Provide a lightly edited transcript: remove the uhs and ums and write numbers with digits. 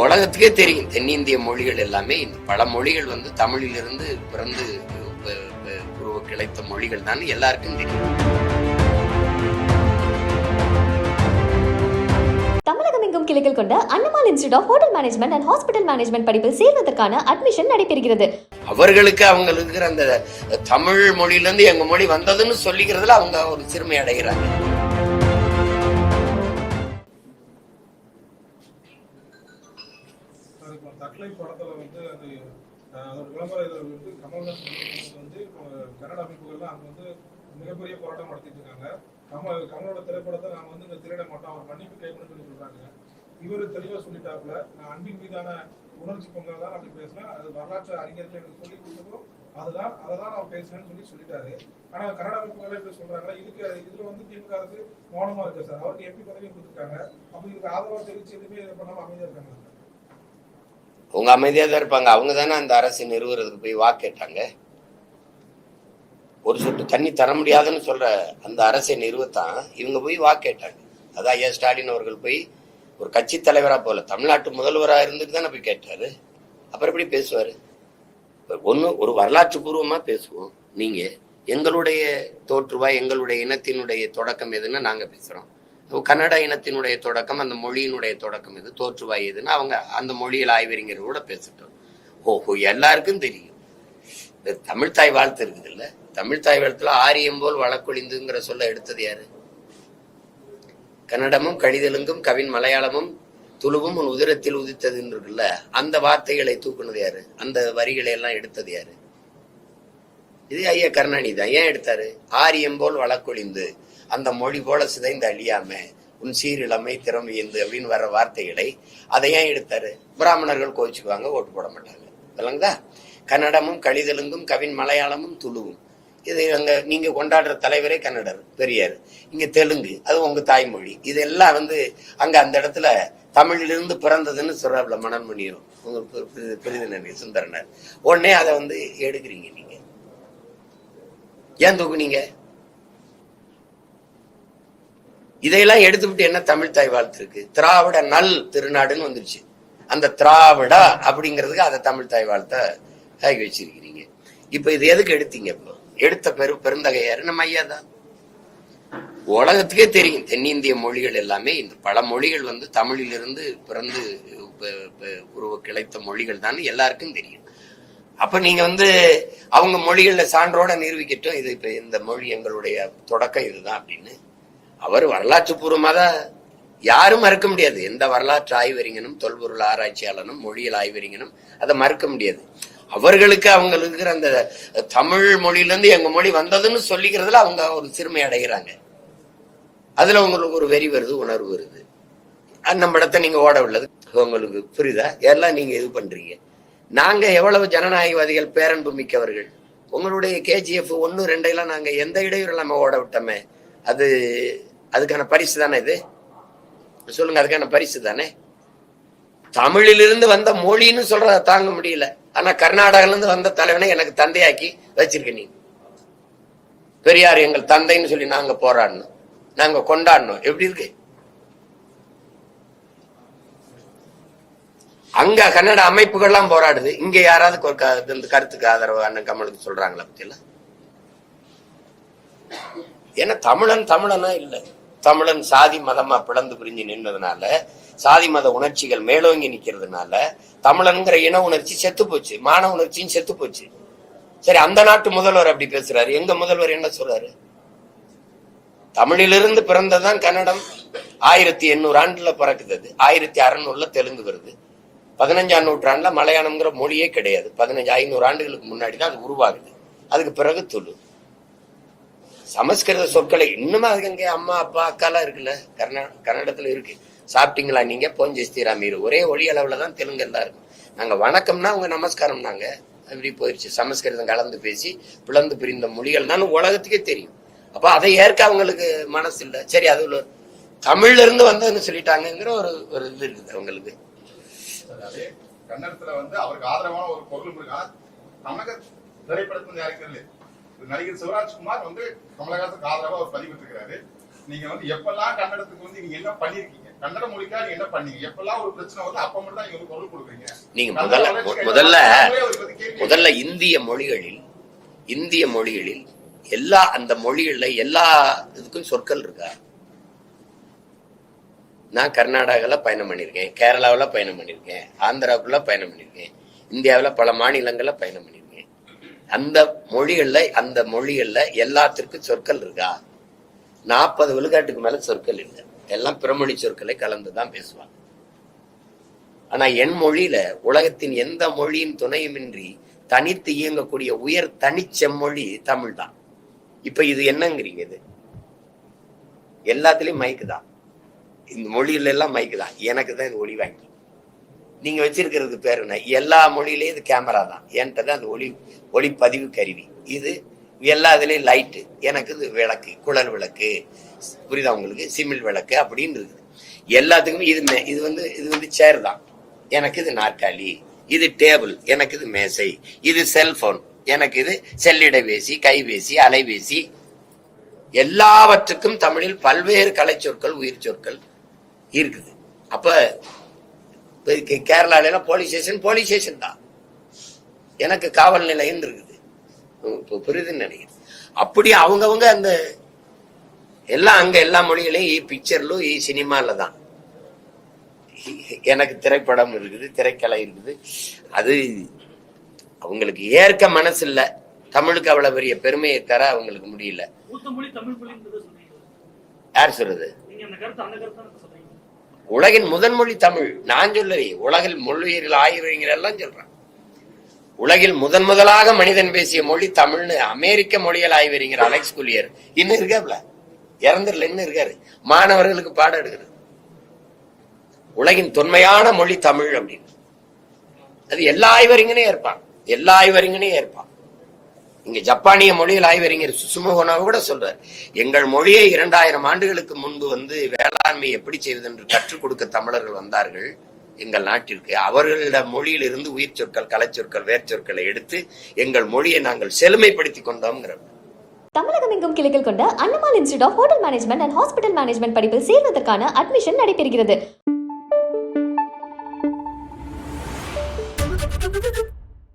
உலகத்துக்கே தெரியும். தென்னிந்திய மொழிகள் எல்லாமே பல மொழிகள் தமிழிலிருந்து பிறந்து கிளைத்த மொழிகள் தான் எல்லாருக்கும் தெரியும். தமிழகம் எங்கும் கிளைகள் கொண்ட Annamalai institute of hotel management and hospital management படிப்பில் சேர்வதற்கான அட்மிஷன் நடைபெறுகிறது. அவங்களுக்கு அந்த தமிழ் மொழியிலிருந்து எங்க மொழி வந்ததுன்னு சொல்லிக்கிறதுல அவங்க ஒரு சிறுமை அடைகிறாங்க. தக்லை படத்துல அதோட விளம்பர கமல்ஹாசன் கன்னட அமைப்புகள்லாம் அங்க மிகப்பெரிய போராட்டம் நடத்திட்டு இருக்காங்க. கமலோட திரைப்படத்தை நாங்க இந்த திரையிட மாட்டோம், அவர் மன்னிப்பு கேட்கணும்னு சொல்லி சொல்றாங்க. இவரு தெளிவா சொல்லிட்டாப்புல, நான் அன்பின் மீதான உணர்ச்சி பொங்கல் தான் அப்படி பேசினேன், அது வரலாற்று அறிஞர்கள் எனக்கு சொல்லி கொடுத்ததும் அதான் நான் பேசுறேன்னு சொல்லிட்டாரு. ஆனா கன்னட அமைப்புகள் இப்படி சொல்றாங்க. இதுல திமுக அரசு மௌனமா இருக்கு சார். அவருக்கு எம்பி பதவி கொடுத்துருக்காங்க. அப்ப இதுக்கு ஆதரவா தெரிவிச்சு எதுவுமே பண்ணாம அமைதியா இருக்காங்க. அவங்க அமைதியா தான் இருப்பாங்க. அவங்க தானே அந்த அரசு நிறுவுறதுக்கு போய் வாக்கு கேட்டாங்க. ஒரு சொட்டு தண்ணி தர முடியாதுன்னு சொல்ற அந்த அரசை நிறுவத்தான் இவங்க போய் வாக்கு கேட்டாங்க. அதான் ஐயா ஸ்டாலின் அவர்கள் போய் ஒரு கட்சி தலைவரா போல தமிழ்நாட்டு முதல்வரா இருந்துட்டு தானே போய் கேட்டாரு. அப்புறம் எப்படி பேசுவாரு? ஒரு வரலாற்று பூர்வமா பேசுவோம். நீங்க எங்களுடைய தோற்றுவா, எங்களுடைய இனத்தினுடைய தொடக்கம் எதுன்னு நாங்க பேசுறோம். கன்னட இனத்தினுடைய தொடக்கம், அந்த மொழியினுடைய தொடக்கம் எது, தோற்றுவாய் எதுன்னு அவங்க அந்த மொழியில் ஆய்வறிஞரோட பேசிட்டோம். ஓஹோ, எல்லாருக்கும் தெரியும். இந்த தமிழ்தாய் வாழ்த்து இருக்குது இல்ல, தமிழ்தாய் வாழ்த்துல ஆரியம் போல் வழக்கொழிந்துங்கிற சொல்ல எடுத்தது யாரு? கன்னடமும் கழிதலுங்கும் கவின் மலையாளமும் துளுவும் உன் உதிரத்தில் உதித்ததுன்னு இருக்குல்ல, அந்த வார்த்தைகளை தூக்குனது யாரு? அந்த வரிகளை எல்லாம் எடுத்தது யாரு? இது ஐயா கருணாநிதி தான். ஏன் எடுத்தாரு? ஆரியம் போல் வழக்கொழிந்து, அந்த மொழி போல சிதைந்து அழியாம உன் சீரிழமை திறமையந்து அப்படின்னு வர்ற வார்த்தைகளை அதை ஏன் எடுத்தாரு? பிராமணர்கள் கோவிச்சுக்குவாங்க, ஓட்டு போட மாட்டாங்க. இல்லைங்களா? கன்னடமும் கழிதலுங்கும் கவின் மலையாளமும் துளுவும், இது அங்க நீங்க கொண்டாடுற தலைவரே கன்னடர் பெரியார், இங்க தெலுங்கு, அது உங்க தாய்மொழி. இதெல்லாம் அங்க அந்த இடத்துல தமிழிலிருந்து பிறந்ததுன்னு சொல்றாப்ல மனோன்மணியும் உங்க பிரிதினர் சுந்தரனர். உடனே அதை எடுக்கிறீங்க. நீங்க ஏன் தூக்குனீங்க? இதையெல்லாம் எடுத்துவிட்டு என்ன தமிழ் தாய் வாழ்த்து இருக்கு? திராவிட நல் திருநாடுன்னு வந்துருச்சு. அந்த திராவிடா அப்படிங்கிறதுக்கு அதை தமிழ் தாய் வாழ்த்த ஆகி வச்சிருக்கிறீங்க. இப்ப இது எதுக்கு எடுத்தீங்க? இப்போ எடுத்த பெருந்தகையாரு நம்ம ஐயா தான். உலகத்துக்கே தெரியும். தென்னிந்திய மொழிகள் எல்லாமே பல மொழிகள் தமிழிலிருந்து பிறந்து கிளைத்த மொழிகள் தான் எல்லாருக்கும் தெரியும். அப்ப நீங்க அவங்க மொழிகள்ல சான்றோட நிரூபிக்கட்டும், இது இப்ப இந்த மொழி எங்களுடைய தொடக்கம் இதுதான் அப்படின்னு. அவர் வரலாற்று பூர்வமா தான், யாரும் மறுக்க முடியாது. எந்த வரலாற்று ஆய்வறிஞனும் தொல்பொருள் ஆராய்ச்சியாளனும் மொழியியல் ஆய்வறிஞனும் அதை மறுக்க முடியாது. அவங்களுக்கு அந்த தமிழ் மொழியிலிருந்து எங்க மொழி வந்ததுன்னு சொல்லிக்கிறதுல அவங்க ஒரு சிறுமை அடைகிறாங்க. அதுல உங்களுக்கு ஒரு வெறி வருது, உணர்வு வருது. நம்ம இடத்த நீங்க ஓட உள்ளது உங்களுக்கு புரியுதா? எல்லாம் நீங்க இது பண்றீங்க. நாங்க எவ்வளவு ஜனநாயகவாதிகள், பேரன்பு மிக்கவர்கள். உங்களுடைய KGF 1, 2 நாங்க எந்த இடையூறு நம்ம ஓட விட்டோமே, அதுக்கான பரிசு தானே இது? சொல்லுங்க, அதுக்கான பரிசு தானே? தமிழிலிருந்து வந்த மொழின்னு சொல்றத தாங்க முடியல. ஆனா கர்நாடகால இருந்து வந்த தலைவனை எனக்கு தந்தையாக்கி வச்சிருக்க நீ. பெரியார் எங்கள் தந்தைன்னு சொல்லி நாங்க போராடணும், நாங்க கொண்டாடணும். எப்படி இருக்கு? அங்க கன்னட அமைப்புகள்லாம் போராடுது, இங்க யாராவது கருத்துக்கு ஆதரவு அண்ணன் கமலுக்கு சொல்றாங்களா பத்தியில? ஏன்னா தமிழனா இல்ல, தமிழன் சாதி மதமா பிளந்து பிரிஞ்சு நின்றதுனால, சாதி மத உணர்ச்சிகள் மேலோங்கி நிக்கிறதுனால தமிழன்கிற இன உணர்ச்சி செத்து போச்சு, மான உணர்ச்சியும் செத்து போச்சு. சரி, அந்த நாட்டு முதல்வர் அப்படி பேசுறாரு. எங்க முதல்வர் என்ன சொல்றாரு? தமிழிலிருந்து பிறந்ததான் கன்னடம். 1800 ஆண்டுல பிறக்குது. 1600 தெலுங்கு வருது. 15ஆம் நூற்றாண்டுல மலையாளம்ங்கிற மொழியே கிடையாது. 1500 ஆண்டுகளுக்கு முன்னாடி தான் அது உருவாகுது. அதுக்கு பிறகு துளு. சமஸ்கிருத சொற்களை இன்னும் அதுக்கு அங்கே அம்மா அப்பா அக்காலாம் இருக்குல்ல, கன்னடத்துல இருக்கு. சாப்பிட்டீங்களா நீங்க, போஞ்சஸ்தீரா மீறு, ஒரே ஒளி அளவுல தான் தெலுங்கு எல்லாம் இருக்கும். நாங்க வணக்கம்னா அவங்க நமஸ்காரம். நாங்க அப்படி போயிடுச்சு. சமஸ்கிருதம் கலந்து பேசி பிளந்து பிரிந்த மொழிகள் தான் உலகத்துக்கே தெரியும். அப்ப அதை ஏற்க அவங்களுக்கு மனசு இல்லை. சரி, அது தமிழ்ல இருந்து வந்ததுன்னு சொல்லிட்டாங்கிற ஒரு இது இருக்குது அவங்களுக்கு. கன்னடத்துல அவருக்கு ஆதரவான ஒரு பொருளும் இருக்கா? தமிழக திரைப்படத்துல நடிகர் சிவராஜ்குமார் கமலஹாசனுக்கு ஆதரவா அவர் பதிவிட்டிருக்கிறாரு. நீங்க எப்பெல்லாம் கன்னடத்துக்கு நீங்க என்ன பண்ணிருக்கீங்க? கன்னட மொழிக்காக என்ன பண்ணீங்க? எப்பெல்லாம் ஒரு பிரச்சனை வருது அப்ப மட்டும் தான் நீங்க குரல் கொடுக்குறீங்க. நீங்க முதல்ல இந்திய மொழிகளில் எல்லா அந்த மொழிகள்ல எல்லா இதுக்கும் சொற்கள் இருக்கா? நான் கர்நாடகாவில் பயணம் பண்ணியிருக்கேன், கேரளாவில் பயணம் பண்ணியிருக்கேன், ஆந்திராவுக்குள்ள பயணம் பண்ணியிருக்கேன், இந்தியாவில் பல மாநிலங்களில் பயணம் பண்ணியிருக்கேன். அந்த மொழிகள்ல எல்லாத்திற்கும் சொற்கள் இருக்கா? 40 விழுக்காட்டுக்கு மேல சொற்கள் இல்லை. எல்லாம் பிறமொழி சொற்களை கலந்துதான் பேசுவாங்க. ஆனா என் மொழியில உலகத்தின் எந்த மொழியின் துணையுமின்றி தனித்து இயங்கக்கூடிய உயர் தனிச்செம்மொழி தமிழ் தான். இப்ப இது என்னங்கிறீங்க? இது எல்லாத்துலயும் மைக்கு தான். இந்த மொழியில எல்லாம் மைக்கு தான். எனக்கு தான் இது ஒளி வாங்கி. நீங்க வச்சிருக்கிறது பேர் என்ன? எல்லா மொழியிலயும் இது கேமரா தான். என்கிட்ட தான் அது ஒளிப்பதிவு கருவி. இது எல்லா இதுலயும் லைட்டு. எனக்கு இது விளக்கு, குழல் விளக்கு, புரியுதா உங்களுக்கு? சிமிழ் விளக்கு அப்படின்னு இருக்குது. எல்லாத்துக்குமே இது வந்து சேர் தான். எனக்கு இது நாற்காலி, இது டேபிள், எனக்கு இது மேசை, இது செல்போன், எனக்கு இது செல்லிடைபேசி, கைபேசி, அலைபேசி. எல்லாவற்றுக்கும் தமிழில் பல்வேறு கலை சொற்கள், உயிர் சொற்கள் இருக்குது. அப்ப கேரளால போலீஸ் ஸ்டேஷன் தான். எனக்கு காவல் நிலையம் இருக்குது. புரியுதுன்னு நினைக்கிறேன். அப்படி அவங்கவுங்க அந்த எல்லாம் அங்க எல்லா மொழிகளையும் பிக்சர்லும் சினிமால தான். எனக்கு திரைப்படம் இருக்குது, திரைக்கலை இருக்குது. அது அவங்களுக்கு ஏற்க மனசு இல்ல. தமிழுக்கு அவ்வளவு பெரிய பெருமையை தர அவங்களுக்கு முடியல. யார் சொல்றது? உலகின் முதன் மொழி தமிழ். நான் சொல்லவே உலகில் மொழியியல் ஆய்வறிஞர் எல்லாம் சொல்றேன். உலகில் முதலாக மனிதன் பேசிய மொழி தமிழ்னு அமெரிக்க மொழியியல் ஆய்வறிஞர் அலெக்ஸ் குலியர் இன்னும் இருக்காப்ல, இறந்துடல, இன்னும் இருக்காரு. மாணவர்களுக்கு பாடம் எடுக்கிறது. உலகின் தொன்மையான மொழி தமிழ் அப்படின்னு. அது எல்லா ஆய்வறிஞனே ஏற்பான். இங்க ஜப்பானிய மொழியில் ஆய்வறிஞர் சுசுமோகனா கூட சொல்றார், எங்கள் மொழியை 2000 ஆண்டுகளுக்கு முன்பு வந்து வேளாண்மை எப்படி செய்வது என்று கற்றுக் கொடுக்க தமிழர்கள் வந்தார்கள் எங்கள் நாட்டிற்கு. அவர்களோட மொழியில் இருந்து உயிர் சொற்கள், கலைச்சொற்கள், வேர்ச்சொற்களை எடுத்து எங்கள் மொழியை நாங்கள் செழுமைப்படுத்தி கொண்டோம்ங்கிற. தமிழகம் எங்கும் கிளைகள் கொண்ட Annamalai institute of hotel management and hospital management படிப்பில் சேர்வதற்கான அட்மிஷன் நடைபெறுகிறது.